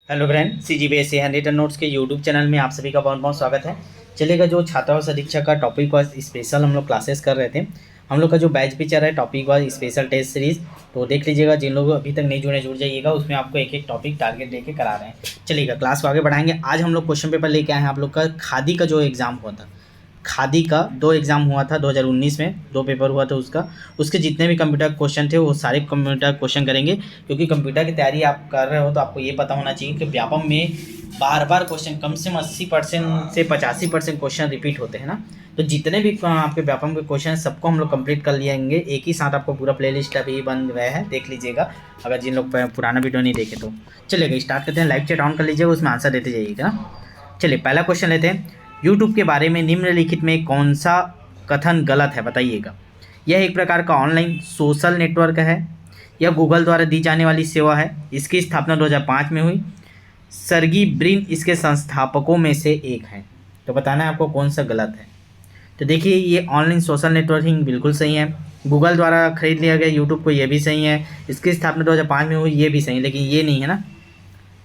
Hello friend, CGBSE handwritten notes के YouTube channel में आप सभी का बहुत बहुत स्वागत है। चलेगा जो छात्रा और सदीक्षा का टॉपिक वाइज स्पेशल हम लोग क्लासेस कर रहे थे। हम लोग का जो बैच भी चल रहा है topic wise special test series, तो देख लीजिएगा। जिन लोग अभी तक नहीं जुड़े जुड़ जाइएगा, उसमें आपको एक एक टॉपिक टारगेट देके करा रहे हैं। चलिएगा क्लास को आगे बढ़ाएंगे। आज हम लोग क्वेश्चन पेपर लेके आए हैं आप लोग का खादी का जो एग्ज़ाम हुआ था। खादी का 2 एग्ज़ाम हुआ था 2019 में, 2 पेपर हुआ था उसका। उसके जितने भी कंप्यूटर क्वेश्चन थे वो सारे कंप्यूटर क्वेश्चन करेंगे, क्योंकि कंप्यूटर की तैयारी आप कर रहे हो तो आपको ये पता होना चाहिए कि व्यापम में बार बार क्वेश्चन कम से कम 80% से 85% क्वेश्चन रिपीट होते हैं ना। तो जितने भी आपके व्यापम के क्वेश्चन हैं सबको हम लोग कंप्लीट कर लिएंगे एक ही साथ। आपको पूरा प्लेलिस्ट अभी बन गया है, देख लीजिएगा अगर जिन लोग पुराना वीडियो नहीं देखे तो। चलिएगा स्टार्ट करते हैं। लाइव चैट ऑन कर लीजिएगा, उसमें आंसर देते जाइएगा। चलिए पहला क्वेश्चन लेते हैं। यूट्यूब के बारे में निम्नलिखित में कौन सा कथन गलत है, बताइएगा। यह एक प्रकार का ऑनलाइन सोशल नेटवर्क है। यह गूगल द्वारा दी जाने वाली सेवा है। इसकी स्थापना 2005 में हुई। सर्गी ब्रिन इसके संस्थापकों में से एक है। तो बताना है आपको कौन सा गलत है। तो देखिए, ये ऑनलाइन सोशल नेटवर्किंग बिल्कुल सही है। गूगल द्वारा खरीद लिया गया यूट्यूब को, ये भी सही है। इसकी स्थापना 2005 में हुई, ये भी सही है, लेकिन ये नहीं है ना।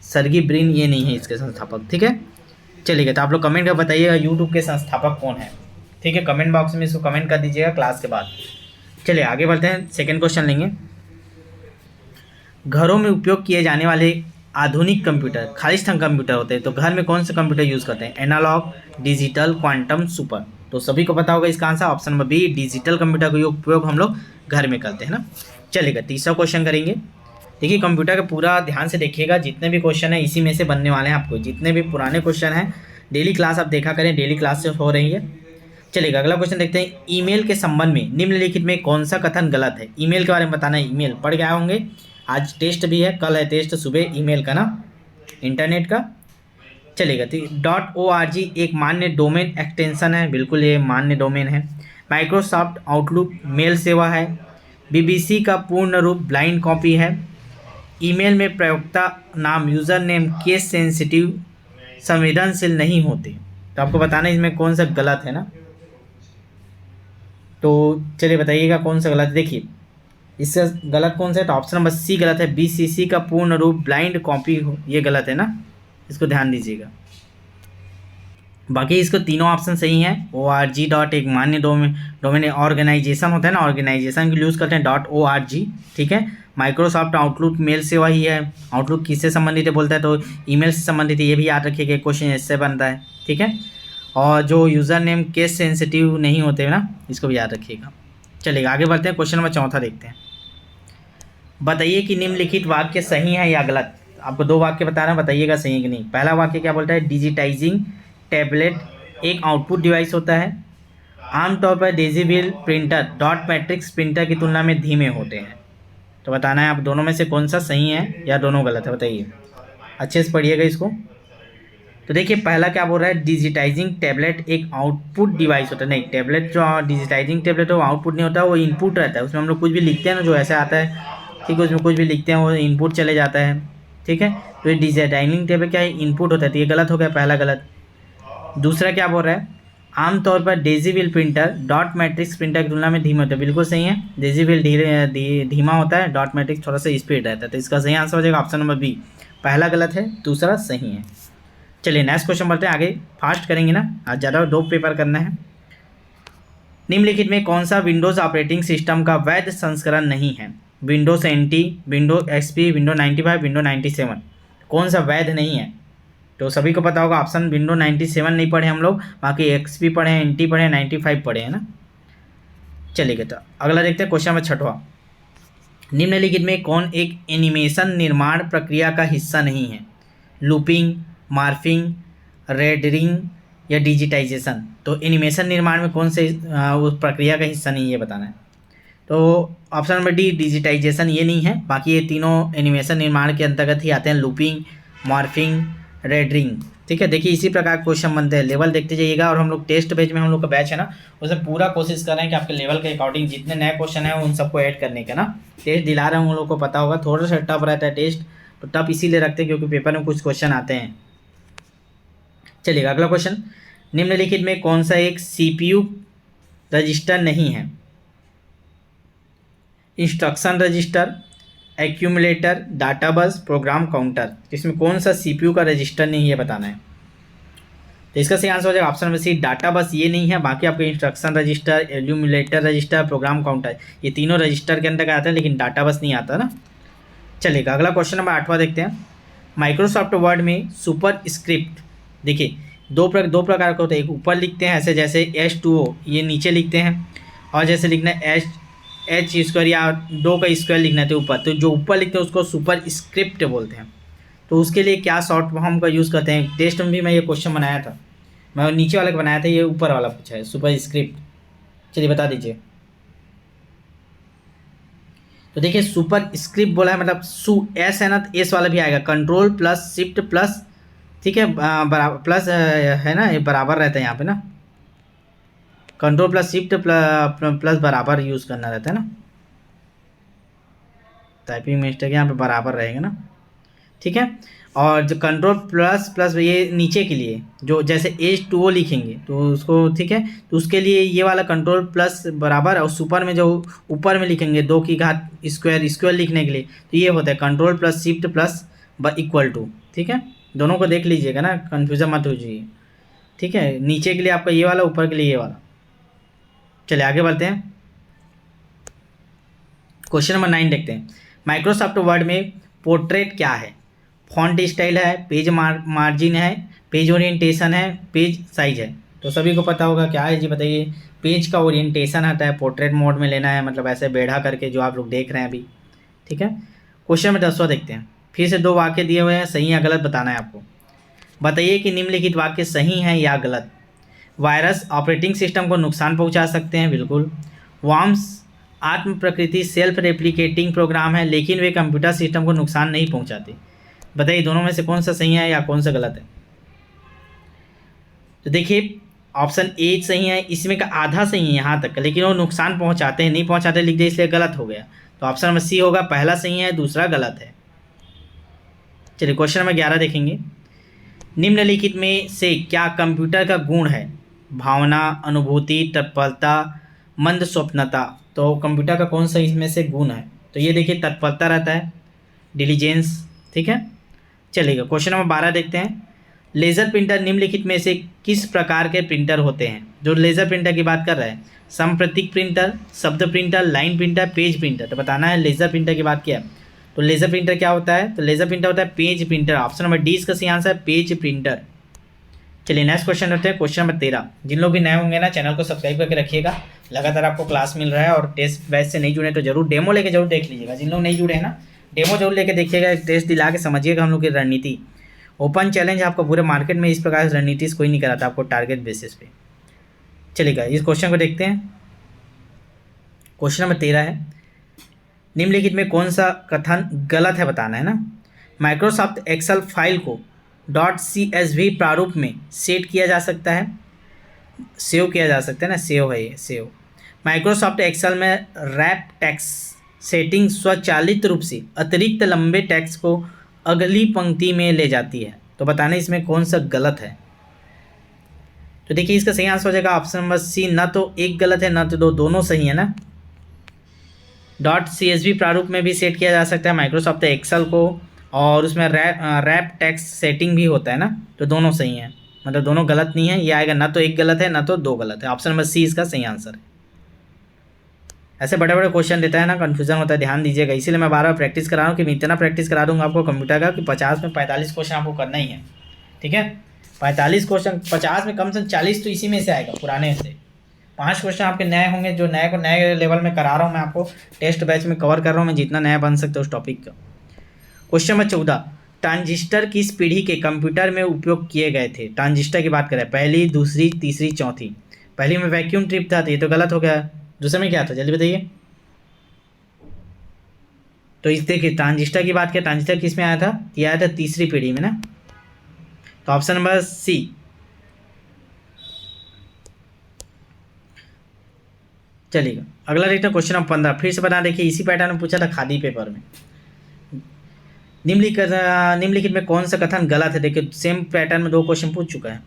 सर्गी ब्रिन ये नहीं है इसके संस्थापक, ठीक है। चलिए, तो आप लोग कमेंट कर बताइएगा यूट्यूब के संस्थापक कौन है, ठीक है। कमेंट बॉक्स में इसको कमेंट कर दीजिएगा क्लास के बाद। चलिए आगे बढ़ते हैं, सेकंड क्वेश्चन लेंगे। घरों में उपयोग किए जाने वाले आधुनिक कंप्यूटर खालिस्तान कंप्यूटर होते हैं, तो घर में कौन से कंप्यूटर यूज़ करते हैं? Analogue, digital, quantum, super. तो सभी को पता होगा इसका answer option number B, digital computer का उपयोग हम लोग घर में करते हैं ना। चलिएगा तीसरा क्वेश्चन करेंगे। देखिए, कंप्यूटर का पूरा ध्यान से देखिएगा, जितने भी क्वेश्चन है इसी में से बनने वाले हैं आपको। जितने भी पुराने क्वेश्चन हैं डेली क्लास आप देखा करें, डेली क्लास से हो रही है। चलिएगा अगला क्वेश्चन देखते हैं। ईमेल के संबंध में निम्नलिखित में कौन सा कथन गलत है? ईमेल के बारे में बताना है। ईमेल पढ़ के आए होंगे, आज टेस्ट भी है, कल है टेस्ट सुबह ईमेल का ना, इंटरनेट का। चलिएगा तो .org एक मान्य डोमेन एक्सटेंशन है, बिल्कुल ये मान्य डोमेन है। माइक्रोसॉफ्ट आउटलुक मेल सेवा है। BBC का पूर्ण रूप ब्लाइंड कॉपी है। ईमेल में प्रयोक्ता नाम यूज़र नेम केस सेंसिटिव संवेदनशील नहीं होते। तो आपको बताना है इसमें कौन सा गलत है ना। तो चलिए बताइएगा कौन सा गलत है। देखिए इससे गलत कौन सा है, तो ऑप्शन नंबर सी गलत है। BCC का पूर्ण रूप ब्लाइंड कॉपी हो, ये गलत है ना, इसको ध्यान दीजिएगा। बाकी इसको तीनों ऑप्शन सही हैं। ORG डॉट एक मान्य डोमेन ऑर्गेनाइजेशन होता है ना, ऑर्गेनाइजेशन के लिए यूज़ करते हैं .org, ठीक है। माइक्रोसॉफ्ट आउटलुक मेल सेवा ही है। आउटलुक किससे संबंधित है बोलता है, तो ईमेल से संबंधित है, ये भी याद रखिएगा, क्वेश्चन इससे बनता है, ठीक है। और जो यूज़र नेम केस सेंसिटिव नहीं होते ना, इसको भी याद रखिएगा। चलिए आगे बढ़ते हैं, क्वेश्चन नंबर चौथा देखते हैं। बताइए कि निम्नलिखित वाक्य सही है या गलत। आपको 2 वाक्य बता रहे हैं, बताइएगा सही है कि नहीं। पहला वाक्य क्या बोलता है? डिजिटाइजिंग टैबलेट एक आउटपुट डिवाइस होता है। आमतौर पर digital printer dot matrix printer की तुलना में धीमे होते हैं। तो बताना है आप दोनों में से कौन सा सही है या दोनों गलत है, बताइए। अच्छे से पढ़िएगा इसको। तो देखिए पहला क्या बोल रहा है, डिजिटाइजिंग टैबलेट एक आउटपुट डिवाइस होता है। नहीं, टैबलेट जो डिजिटाइजिंग टैबलेट है वो आउटपुट नहीं होता, वो इनपुट रहता है। उसमें हम लोग कुछ भी लिखते हैं ना, जो ऐसा आता है, ठीक है, उसमें कुछ भी लिखते हैं वो इनपुट चले जाता है, ठीक है। तो ये डिजिटाइजिंग टैबलेट क्या है, इनपुट होता है, तो ये गलत हो गया, पहला गलत। दूसरा क्या बोल रहा है, आमतौर पर डेजिबल प्रिंटर डॉट मैट्रिक्स प्रिंटर की तुलना में धीमे होता है, बिल्कुल सही है। डेजिबल धीमा होता है, डॉट मैट्रिक्स थोड़ा सा स्पीड रहता है। तो इसका सही आंसर हो जाएगा ऑप्शन नंबर बी, पहला गलत है, दूसरा सही है। चलिए नेक्स्ट क्वेश्चन बढ़ते हैं आगे, फास्ट करेंगे ना, आज ज़्यादा 2 पेपर करना है। निम्नलिखित में कौन सा विंडोज़ ऑपरेटिंग सिस्टम का वैध संस्करण नहीं है? Windows NT, Windows XP, window 95, window 97, कौन सा वैध नहीं है? तो सभी को पता होगा ऑप्शन विंडो 97 नहीं पढ़े हम लोग, बाकी XP पढ़े हैं, NT पढ़े हैं, 95 पढ़े हैं ना। चलिए तो अगला देखते हैं, क्वेश्चन नंबर 6वां। निम्नलिखित में कौन एक एनिमेशन निर्माण प्रक्रिया का हिस्सा नहीं है? लूपिंग, मार्फिंग, रेडरिंग या डिजिटाइजेशन। तो एनिमेशन निर्माण में कौन से उस प्रक्रिया का हिस्सा नहीं है, बताना है। तो ऑप्शन नंबर डी, डिजिटाइजेशन, ये नहीं है। बाकी ये तीनों एनिमेशन निर्माण के अंतर्गत ही आते हैं, लूपिंग, मॉर्फिंग, रेडरिंग, ठीक है। देखिए इसी प्रकार क्वेश्चन बनते हैं, लेवल देखते जाइएगा। और हम लोग टेस्ट पेज में हम लोग का बैच है ना, उसमें पूरा कोशिश कर रहे हैं कि आपके लेवल के अकॉर्डिंग जितने नए क्वेश्चन हैं उन सबको ऐड करने का ना। टेस्ट दिला रहे हैं, उन लोगों को पता होगा थोड़ा सा टफ रहता है टेस्ट, तो टफ इसीलिए रखते हैं क्योंकि पेपर में कुछ क्वेश्चन आते हैं। चलिएगा अगला क्वेश्चन। निम्नलिखित में कौन सा एक CPU रजिस्टर नहीं है? इंस्ट्रक्शन रजिस्टर, एक्यूमुलेटर, डाटा बस, प्रोग्राम काउंटर, इसमें कौन सा सीपीयू का रजिस्टर नहीं है बताना है। तो इसका सही आंसर हो जाएगा ऑप्शन नंबर सी, डाटा बस ये नहीं है, बाकी आपके instruction register, accumulator register, program counter, ये तीनों रजिस्टर के अंदर आते हैं, लेकिन डाटा बस नहीं आता ना। चलेगा, अगला क्वेश्चन नंबर 8वां देखते हैं। माइक्रोसॉफ्ट वर्ड में सुपर स्क्रिप्ट, देखिए दो प्रकार के होते हैं, एक ऊपर लिखते हैं ऐसे जैसे H2O, ये नीचे लिखते हैं, और जैसे लिखना है H स्क्वायर या 2 का स्क्वायर लिखना है तो ऊपर, तो जो ऊपर लिखते हैं उसको सुपर स्क्रिप्ट बोलते हैं। तो उसके लिए क्या शॉर्ट फॉर्म का यूज़ करते हैं, टेस्ट में भी मैं ये क्वेश्चन बनाया था, मैं नीचे वाला बनाया था, ये ऊपर वाला पूछा है सुपर स्क्रिप्ट। चलिए बता दीजिए। तो देखिए सुपर स्क्रिप्ट बोला है मतलब एस है ना, तो एस वाला भी आएगा, कंट्रोल प्लस शिफ्ट प्लस, ठीक है, बराबर प्लस है ना, ये बराबर रहता है यहाँ पे ना, कंट्रोल प्लस शिफ्ट प्लस बराबर यूज़ करना रहता है ना, टाइपिंग मिस्टेक यहाँ पे बराबर रहेगा ना, ठीक है। और जो कंट्रोल प्लस प्लस ये नीचे के लिए जो जैसे H2O लिखेंगे तो उसको, ठीक है, तो उसके लिए ये वाला कंट्रोल प्लस बराबर, और सुपर में जो ऊपर में लिखेंगे 2 की घात स्क्वायर लिखने के लिए, तो ये होता है control plus shift plus equal to, ठीक है। दोनों को देख लीजिएगा ना, कन्फ्यूजन मत हो जाइए, ठीक है। नीचे के लिए आपका ये वाला, ऊपर के लिए ये वाला। चलिए आगे बढ़ते हैं, क्वेश्चन नंबर 9 देखते हैं। माइक्रोसॉफ्ट वर्ड में पोर्ट्रेट क्या है, फॉन्ट स्टाइल है, पेज मार्जिन है, पेज ओरिएंटेशन है, पेज साइज है। तो सभी को पता होगा क्या है जी, बताइए। पेज का ओरिएंटेशन आता है, पोर्ट्रेट मोड में लेना है, मतलब ऐसे बेढ़ा करके जो आप लोग देख रहे हैं अभी, ठीक है। क्वेश्चन में 10वां देखते हैं, फिर से 2 वाक्य दिए हुए हैं, सही या गलत बताना है आपको। बताइए कि निम्नलिखित वाक्य सही हैं या गलत। वायरस ऑपरेटिंग सिस्टम को नुकसान पहुंचा सकते हैं, बिल्कुल। वॉर्म्स आत्म प्रकृति सेल्फ रेप्लिकेटिंग प्रोग्राम है, लेकिन वे कंप्यूटर सिस्टम को नुकसान नहीं पहुंचाते। बताइए दोनों में से कौन सा सही है या कौन सा गलत है। तो देखिए ऑप्शन ए सही है, इसमें का आधा सही है यहाँ तक, लेकिन वो नुकसान पहुँचाते हैं, नहीं पहुँचाते लिख दिए इसलिए गलत हो गया। तो ऑप्शन नंबर सी होगा, पहला सही है, दूसरा गलत है। चलिए क्वेश्चन नंबर 11 देखेंगे। निम्नलिखित में से क्या कंप्यूटर का गुण है, भावना, अनुभूति, तत्परता, मंद स्वप्नता। तो कंप्यूटर का कौन सा इसमें से गुण है, तो ये देखिए तत्परता रहता है, डिलीजेंस, ठीक है। चलिएगा क्वेश्चन नंबर 12 देखते हैं। लेज़र प्रिंटर निम्नलिखित में से किस प्रकार के प्रिंटर होते हैं। जो लेज़र प्रिंटर की बात कर रहे हैं, संप्रतीक प्रिंटर, शब्द printer, line printer, page printer. तो बताना है लेज़र प्रिंटर की बात किया, तो लेज़र प्रिंटर क्या होता है, तो लेज़र प्रिंटर होता है page printer. Option number D इसका सही आंसर है, पेज प्रिंटर। चलिए नेक्स्ट क्वेश्चन होते हैं, क्वेश्चन नंबर 13। जिन लोग भी नए होंगे ना, चैनल को सब्सक्राइब करके रखिएगा, लगातार आपको क्लास मिल रहा है। और टेस्ट बैच से नहीं जुड़े तो जरूर डेमो लेके जरूर देख लीजिएगा। जिन लोग नहीं जुड़े हैं ना, डेमो जरूर लेके देखिएगा, टेस्ट दिला के समझिएगा हम लोग की रणनीति। ओपन चैलेंज आपको पूरे मार्केट में इस प्रकार से रणनीति कोई नहीं कराता आपको टारगेट बेसिस पे। चलिएगा इस क्वेश्चन को देखते हैं। क्वेश्चन नंबर 13 है, निम्नलिखित में कौन सा कथन गलत है बताना है ना। माइक्रोसॉफ्ट एक्सेल फाइल को .csv प्रारूप में सेट किया जा सकता है, सेव किया जा सकता है ना, सेव है ये, सेव। माइक्रोसॉफ्ट एक्सेल में रैप टेक्स्ट सेटिंग स्वचालित रूप से अतिरिक्त लंबे टेक्स्ट को अगली पंक्ति में ले जाती है। तो बताना इसमें कौन सा गलत है। तो देखिए इसका सही आंसर हो जाएगा ऑप्शन नंबर सी, ना तो एक गलत है ना तो दो, दोनों सही है ना। .csv प्रारूप में भी सेट किया जा सकता है माइक्रोसॉफ्ट एक्सेल को, और उसमें रैप टेक्स्ट सेटिंग भी होता है ना, तो दोनों सही हैं, मतलब दोनों गलत नहीं है। ये आएगा ना तो एक गलत है ना तो दो गलत है, ऑप्शन नंबर सी इसका सही आंसर है। ऐसे बड़े बड़े क्वेश्चन देता है ना, कन्फ्यूजन होता है, ध्यान दीजिएगा। इसीलिए मैं बार बार प्रैक्टिस करा रहा हूँ कि मैं इतना प्रैक्टिस करा दूँगा आपको कंप्यूटर का कि 50 में 45 क्वेश्चन आपको करना ही है, ठीक है। 45 क्वेश्चन, 50 में कम से कम 40 तो इसी में से आएगा, पुराने से। 5 क्वेश्चन आपके नए होंगे, जो नए को नए लेवल में करा रहा हूँ मैं आपको, टेस्ट बैच में कवर कर रहा हूँ मैं, जितना नया बन सकता है उस टॉपिक का। क्वेश्चन नंबर 14, ट्रांजिस्टर किस पीढ़ी के कंप्यूटर में उपयोग किए गए थे। ट्रांजिस्टर की बात करें, पहली, दूसरी, तीसरी, चौथी। पहली में वैक्यूम ट्यूब था, तो ये तो गलत हो गया। दूसरे में क्या था जल्दी बताइए। तो इस देखिए ट्रांजिस्टर की बात किया, ट्रांजिस्टर किस में आया था, ये आया था तीसरी पीढ़ी में ना, तो ऑप्शन नंबर सी। चलिएगा अगला देखते हैं क्वेश्चन नंबर 15। फिर से बता, देखिए इसी पैटर्न में पूछा था खादी पेपर में। निम्नलिखित में कौन सा कथन गलत है। देखिए सेम पैटर्न में 2 क्वेश्चन पूछ चुका है।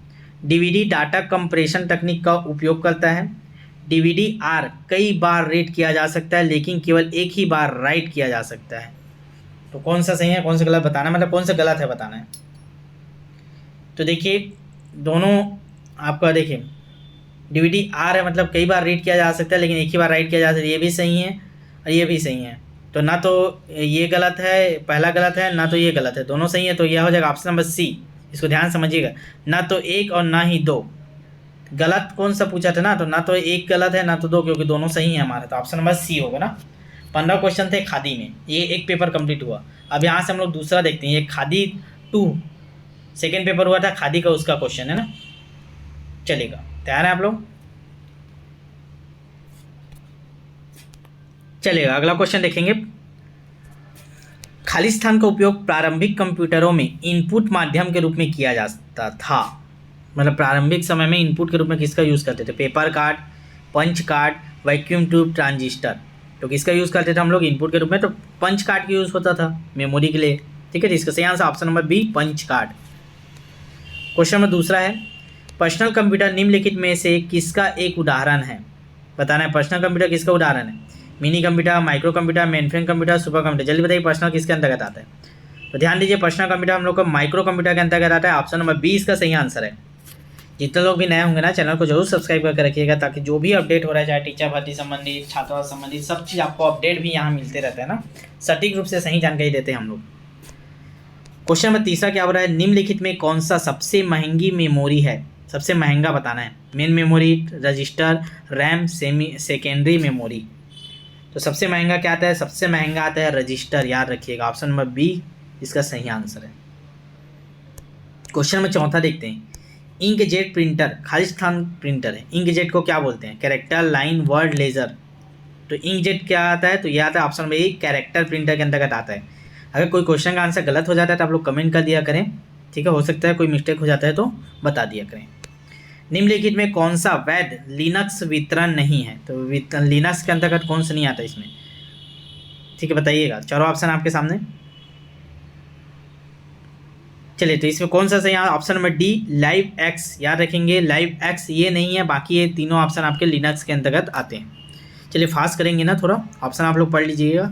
डीवीडी डाटा कंप्रेशन तकनीक का उपयोग करता है। डीवीडी आर कई बार रीड किया जा सकता है, लेकिन केवल एक ही बार राइट किया जा सकता है। तो कौन सा सही है कौन सा गलत बताना है, मतलब कौन सा गलत है बताना है। तो देखिए दोनों आपका देखिए डीवीडी आर है, मतलब कई बार रीड किया जा सकता है लेकिन एक ही बार राइट किया जा सकता है, ये भी सही है और ये भी सही है। तो ना तो ये गलत है, पहला गलत है, ना तो ये गलत है, दोनों सही है। तो यह हो जाएगा ऑप्शन नंबर सी। इसको ध्यान समझिएगा, ना तो एक और ना ही दो। गलत कौन सा पूछा था ना, तो ना तो एक गलत है ना तो दो, क्योंकि दोनों सही है हमारे। तो ऑप्शन नंबर सी होगा ना। 15 क्वेश्चन थे खादी में, ये एक पेपर कंप्लीट हुआ। अब यहाँ से हम लोग दूसरा देखते हैं, ये खादी 2 सेकेंड पेपर हुआ था खादी का, उसका क्वेश्चन है ना। चलेगा, तैयार है आप लोग? चलेगा, अगला क्वेश्चन देखेंगे। खालिस्तान का उपयोग प्रारंभिक कंप्यूटरों में इनपुट माध्यम के रूप में किया जाता था। मतलब प्रारंभिक समय में इनपुट के रूप में किसका यूज़ करते थे? Paper card, punch card, vacuum tube, transistor. तो किसका यूज़ करते थे हम लोग इनपुट के रूप में? तो पंच कार्ड का यूज़ होता था मेमोरी के लिए। ठीक है, तो इसका सही answer option number B, punch card. Question number दूसरा है, पर्सनल कंप्यूटर निम्नलिखित में से किसका एक उदाहरण है? बताना है पर्सनल कंप्यूटर किसका उदाहरण है। Mini computer, micro computer, mainframe computer, super computer. जल्दी बताइए पर्सनल किसके अंतर्गत आता है। तो ध्यान दीजिए, पर्सनल कंप्यूटर हम लोग को माइक्रो कंप्यूटर के अंतर्गत आता है। ऑप्शन नंबर 20 इसका सही आंसर है। जितने लोग भी नए होंगे ना, चैनल को जरूर सब्सक्राइब करके रखिएगा, ताकि जो भी अपडेट हो रहा है, चाहे टीचर भर्ती संबंधित, छात्रावास संबंधित, सब चीज़ आपको अपडेट भी यहाँ मिलते रहते हैं ना। सटीक रूप से सही जानकारी देते हैं हम लोग। क्वेश्चन नंबर तीसरा क्या हो रहा है, निम्नलिखित में कौन सा सबसे महंगी मेमोरी है? सबसे महंगा बताना है। Main memory, register, RAM, secondary memory. तो सबसे महंगा क्या आता है? सबसे महंगा आता है रजिस्टर, याद रखिएगा। ऑप्शन नंबर बी इसका सही आंसर है। क्वेश्चन नंबर चौथा देखते हैं। इंकजेट प्रिंटर खालिस्तान प्रिंटर है। इंकजेट को क्या बोलते हैं? Character, line, word, laser. तो इंकजेट क्या आता है? तो यह आता है option number A, character printer के अंतर्गत आता है। अगर कोई क्वेश्चन का आंसर गलत हो जाता है तो आप लोग कमेंट कर दिया करें, ठीक है। हो सकता है कोई मिस्टेक हो जाता है तो बता दिया करें। निम्नलिखित में कौन सा वैध लिनक्स वितरण नहीं है? तो लिनक्स के अंतर्गत कौन सा नहीं आता इसमें? ठीक है, बताइएगा। चारों ऑप्शन आपके सामने। चलिए, तो इसमें कौन सा सही? Option number D, live x. याद रखेंगे, लाइव एक्स ये नहीं है, बाकी ये तीनों ऑप्शन आपके लिनक्स के अंतर्गत आते हैं। चलिए फास्ट करेंगे ना थोड़ा, ऑप्शन आप लोग पढ़ लीजिएगा।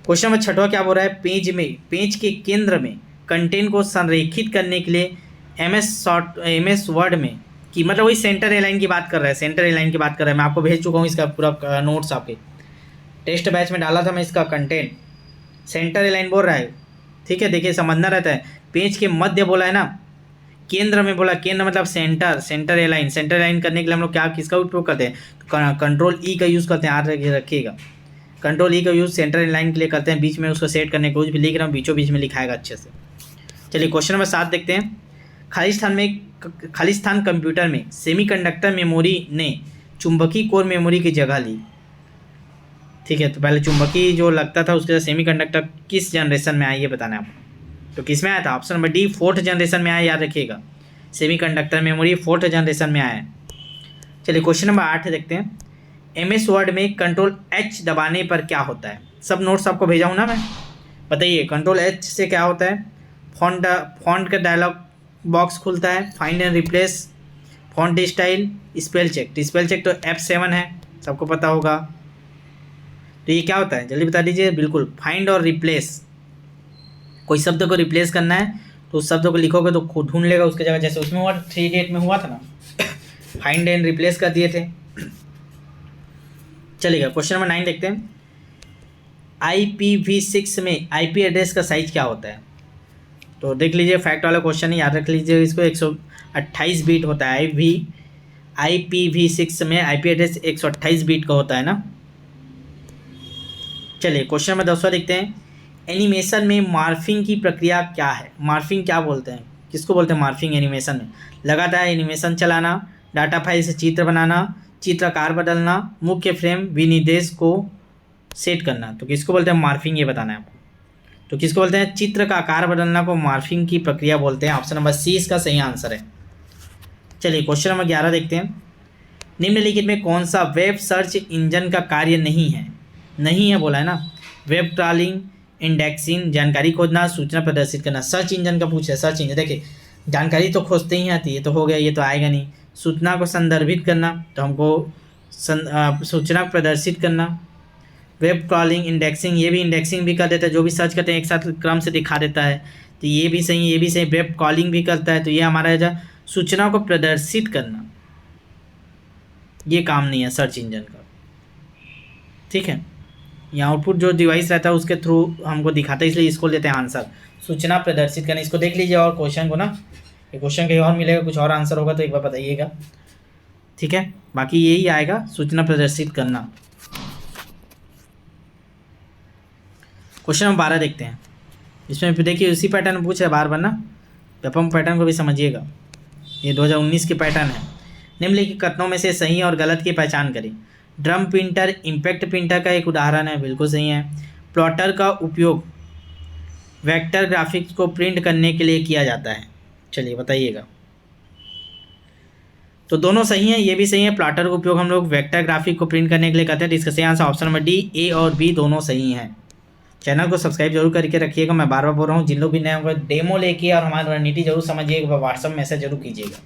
क्वेश्चन नंबर छठवां क्या बोल रहा है, पेज के केंद्र में कंटेंट को संरेखित करने के लिए एमएस वर्ड में कि मतलब वही सेंटर एलाइन की बात कर रहा है, सेंटर एलाइन की बात कर रहा है। मैं आपको भेज चुका हूँ इसका पूरा नोट्स, आपके टेस्ट बैच में डाला था मैं इसका कंटेंट। सेंटर एलाइन बोल रहा है, ठीक है। देखिए समझना रहता है, पेज के मध्य बोला है ना, केंद्र में बोला, केंद्र मतलब सेंटर एलाइन। सेंटर एलाइन करने के लिए हम लोग क्या किसका उपयोग करते हैं? तो कंट्रोल ई का यूज़ करते हैं, याद रखिएगा। कंट्रोल ई का यूज़ सेंटर एलाइन के लिए करते हैं, बीच में उसको सेट करने को। कुछ भी लिख रहा हूँ बीचों बीच में लिखाएगा अच्छे से। चलिए क्वेश्चन नंबर 7 देखते हैं। खालिस्तान कंप्यूटर में सेमीकंडक्टर मेमोरी ने चुंबकीय कोर मेमोरी की जगह ली, ठीक है। तो पहले चुंबकीय जो लगता था उसके साथ सेमीकंडक्टर किस जनरेशन में आया ये बताना है आपको। तो किस में आया था? Option number D, 4th generation में आया, याद रखिएगा। सेमीकंडक्टर मेमोरी 4th जनरेशन में आया है। चलिए क्वेश्चन नंबर 8 देखते हैं। एमएस वर्ड में कंट्रोल एच दबाने पर क्या होता है? सब नोट्स आपको भेजा हूँ ना मैं, बताइए कंट्रोल एच से क्या होता है? फॉन्ट का डायलॉग बॉक्स खुलता है, find and replace, font style, spell check. तो स्पेल चेक तो F7 है, सबको पता होगा। तो ये क्या होता है जल्दी बता दीजिए। बिल्कुल, फाइंड और रिप्लेस। कोई शब्द को रिप्लेस करना है तो उस शब्द को लिखोगे तो खुद ढूंढ लेगा उसके जगह, जैसे उसमें हुआ 3 इडियट में हुआ था ना, फाइंड एंड रिप्लेस कर दिए थे। चलिएगा क्वेश्चन नंबर 9 देखते हैं। IPv6 में IP एड्रेस का साइज क्या होता है? तो देख लीजिए, फैक्ट वाला क्वेश्चन है, याद रख लीजिए इसको। 128 बीट होता है। IPv6 में IP एड्रेस 128 बीट का होता है ना। चलिए क्वेश्चन नंबर 10वां देखते हैं। एनिमेशन में मार्फिंग की प्रक्रिया क्या है? मार्फिंग क्या बोलते हैं, किसको बोलते हैं मार्फिंग एनिमेशन में? लगातार एनिमेशन चलाना, डाटा फाइल से चित्र बनाना, चित्रकार बदलना, मुख्य फ्रेम विनिर्देश को सेट करना। तो किसको बोलते हैं मार्फिंग, ये बताना है आपको। तो किसको बोलते हैं? चित्र का आकार बदलना को मार्फिंग की प्रक्रिया बोलते हैं। ऑप्शन नंबर सी इसका सही आंसर है। चलिए क्वेश्चन नंबर 11 देखते हैं। निम्नलिखित में कौन सा वेब सर्च इंजन का कार्य नहीं है? नहीं है बोला है ना। वेब ट्रॉलिंग, इंडेक्सिंग, जानकारी खोजना, सूचना प्रदर्शित करना। सर्च इंजन का पूछा है। सर्च इंजन देखिए, जानकारी तो खोजते ही आती है, तो हो गया, ये तो आएगा नहीं। सूचना को संदर्भित करना, तो हमको सूचना प्रदर्शित करना, वेब क्रॉलिंग, इंडेक्सिंग, ये भी इंडेक्सिंग भी कर देता है, जो भी सर्च करते हैं एक साथ क्रम से दिखा देता है, तो ये भी सही, ये भी सही। वेब कॉलिंग भी करता है, तो ये हमारा जो सूचनाओं को प्रदर्शित करना, ये काम नहीं है सर्च इंजन का, ठीक है। ये आउटपुट जो डिवाइस रहता है उसके थ्रू हमको दिखाता है, इसलिए इसको लेते हैं आंसर, सूचना प्रदर्शित करना। इसको देख लीजिए और क्वेश्चन को ना, ये क्वेश्चन कहीं और मिलेगा, कुछ और आंसर होगा तो एक बार बताइएगा, ठीक है। बाकी यही आएगा, सूचना प्रदर्शित करना। क्वेश्चन नंबर 12 देखते हैं। इसमें देखिए उसी पैटर्न पूछ रहा है बार बार ना, व्यापम पैटर्न को भी समझिएगा। ये 2019 के पैटर्न है। निम्नलिखित कथनों में से सही और गलत की पहचान करें। ड्रम प्रिंटर इम्पैक्ट प्रिंटर का एक उदाहरण है, बिल्कुल सही है। प्लॉटर का उपयोग वेक्टर ग्राफिक्स को प्रिंट करने के लिए किया जाता है। चलिए बताइएगा। तो दोनों सही हैं, ये भी सही है। प्लॉटर का उपयोग हम लोग वेक्टर ग्राफिक को प्रिंट करने के लिए करते हैं, तो इसका सही आंसर ऑप्शन नंबर डी, ए और बी दोनों सही हैं। चैनल को सब्सक्राइब जरूर करके रखिएगा। मैं बार बार बोल रहा हूँ, जिन लोग भी नए होंगे डेमो लेके और हमारी रणनीति जरूर समझिएगा, व्हाट्सअप मैसेज जरूर कीजिएगा।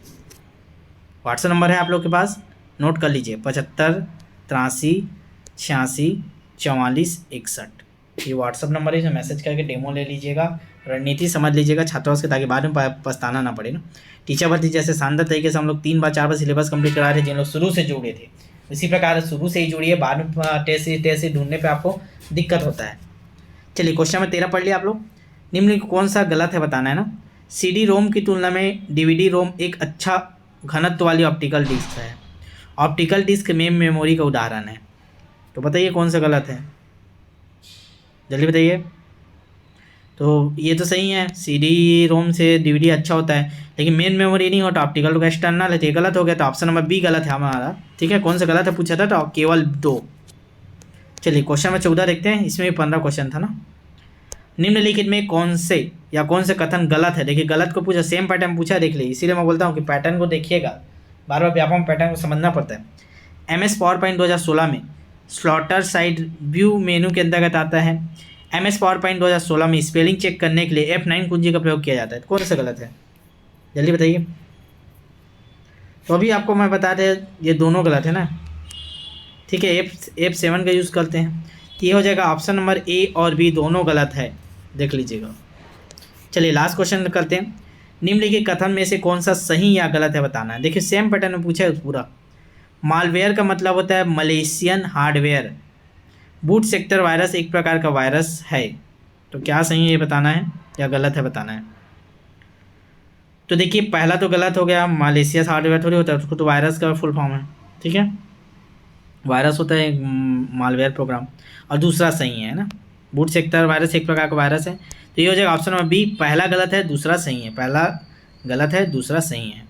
व्हाट्सअप नंबर है आप लोग के पास, नोट कर लीजिए, 75 83 86 44 61। ये व्हाट्सअप नंबर है, इसमें मैसेज करके डेमो ले लीजिएगा, रणनीति समझ लीजिएगा छात्रावास के, ताकि बाद में पछताना ना पड़े ना। टीचर भर्ती जैसे शानदार तरीके से हम लोग 3 बार 4 बार सिलेबस कंप्लीट करा रहे हैं, जिन लोग शुरू से जुड़े थे इसी प्रकार शुरू से ही जुड़िए, बाद में टेस्ट ढूंढने पर आपको दिक्कत होता है। चलिए क्वेश्चन नंबर 13 पढ़ लिया आप लोग। निम्न कौन सा गलत है बताना है ना। CD रोम की तुलना में DVD रोम एक अच्छा घनत्व वाली ऑप्टिकल डिस्क है। ऑप्टिकल डिस्क में मेमोरी का उदाहरण है, तो बताइए कौन सा गलत है, जल्दी बताइए। तो ये तो सही है, CD रोम से DVD अच्छा होता है, लेकिन मेन मेमोरी नहीं होता, ऑप्टिकल का एक्सटर्नल है, तो ये गलत हो गया। तो ऑप्शन नंबर बी गलत है हमारा, ठीक है। कौन सा गलत है पूछा था, तो केवल 2। चलिए क्वेश्चन नंबर 14 देखते हैं। इसमें भी 15 क्वेश्चन था ना। निम्नलिखित में कौन से कथन गलत है। देखिए गलत को पूछा, सेम पैटर्न पूछा, देख लीजिए। इसीलिए मैं बोलता हूँ कि पैटर्न को देखिएगा, बार बार व्यापक पैटर्न को समझना पड़ता है। MS पावरपॉइंट 2016 में स्लॉटर साइड व्यू मेनू के अंतर्गत आता है। MS पावरपॉइंट 2016 में स्पेलिंग चेक करने के लिए F9 कुंजी का प्रयोग किया जाता है। कौन सा गलत है, जल्दी बताइए। तो अभी आपको मैं बता दें, ये दोनों गलत है ना, ठीक है। F7 का यूज़ करते हैं, तो ये हो जाएगा ऑप्शन नंबर ए और बी दोनों गलत है, देख लीजिएगा। चलिए लास्ट क्वेश्चन करते हैं। निम्नलिखित कथन में से कौन सा सही या गलत है बताना है। देखिए सेम पैटर्न में पूछा है पूरा। मालवेयर का मतलब होता है Malaysian hardware. Boot sector virus एक प्रकार का वायरस है, तो क्या सही है ये बताना है या गलत है बताना है। तो देखिए पहला तो गलत हो गया, मलेशियस हार्डवेयर थोड़ी होता है, उसको तो वायरस का फुल फॉर्म है, ठीक है। वायरस होता है मालवेयर प्रोग्राम। और दूसरा सही है ना, बूट सेक्टर वायरस एक प्रकार का वायरस है, तो ये हो जाएगा ऑप्शन नंबर बी। पहला गलत है, दूसरा सही है। पहला गलत है, दूसरा सही है।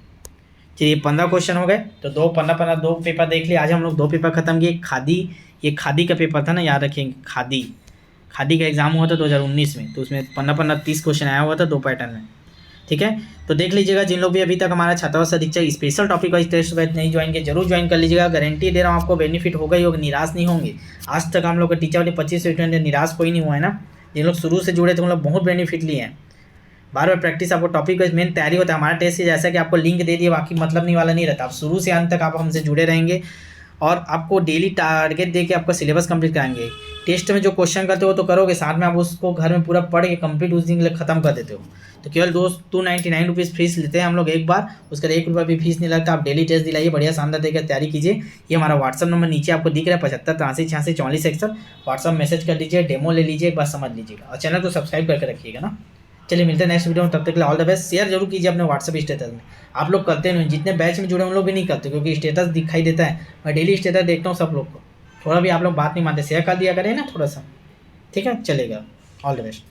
चलिए 15 क्वेश्चन हो गए, तो 2 पेपर देख लिए। आज हम लोग 2 पेपर खत्म किए। ये खादी का पेपर था ना, याद रखिए। खादी का एग्जाम हुआ था 2019 में, तो उसमें 15 30 क्वेश्चन आया हुआ था 2 पैटर्न में, ठीक है। तो देख लीजिएगा, जिन लोग भी अभी तक हमारा छात्रावास अधीक्षक special topic wise test batch नहीं ज्वाइन किए, जरूर ज्वाइन कर लीजिएगा। गारंटी दे रहा हूँ आपको, बेनिफिट होगा ही होगा, निराश नहीं होंगे। आज तक हम लोग का टीचर वाले 25 स्टूडेंट निराश कोई नहीं हुआ है ना। जिन लोग शुरू से जुड़े थे उन लोग बहुत बेनिफिट लिए हैं। बार बार प्रैक्टिस, आपको टॉपिक वाइज मेन तैयारी होता है। हमारा टेस्ट जैसा कि आपको लिंक दे दिए, बाकी मतलब नहीं वाला नहीं रहता। आप शुरू से अंत तक आप हमसे जुड़े रहेंगे और आपको डेली टारगेट दे के आपका सिलेबस कंप्लीट कराएंगे। टेस्ट में जो क्वेश्चन करते हो तो करोगे, साथ में आप उसको घर में पूरा पढ़ के कंप्लीट उस दिन खत्म कर देते हो। तो केवल 299 रुपीज़ फीस लेते हैं हम लोग एक बार, उसका 1 रुपया भी फीस नहीं लगता। आप डेली टेस्ट दिलाइए, बढ़िया शानदार देकर तैयारी कीजिए। ये हमारा व्हाट्सअप नंबर नीचे आपको दिख रहा है, 75 83 86 44 61। व्हाट्सअप मैसेज कर लीजिए, डेमो ले लीजिए, एक बार समझ लीजिएगा और चैनल को सब्सक्राइब करके रखिएगा ना। चलिए मिलते हैं नेक्स्ट वीडियो में, तब तक के लिए ऑल द बेस्ट। शेयर जरूर कीजिए अपने व्हाट्सएप स्टेटस में। आप लोग करते नहीं, जितने बैच में जुड़े उन लोग भी नहीं करते, क्योंकि स्टेटस दिखाई देता है। मैं डेली स्टेटस देखता हूँ सब लोग को, थोड़ा भी आप लोग बात नहीं मानते, शेयर कर दिया करें ना थोड़ा सा, ठीक है। चलेगा, ऑल द बेस्ट।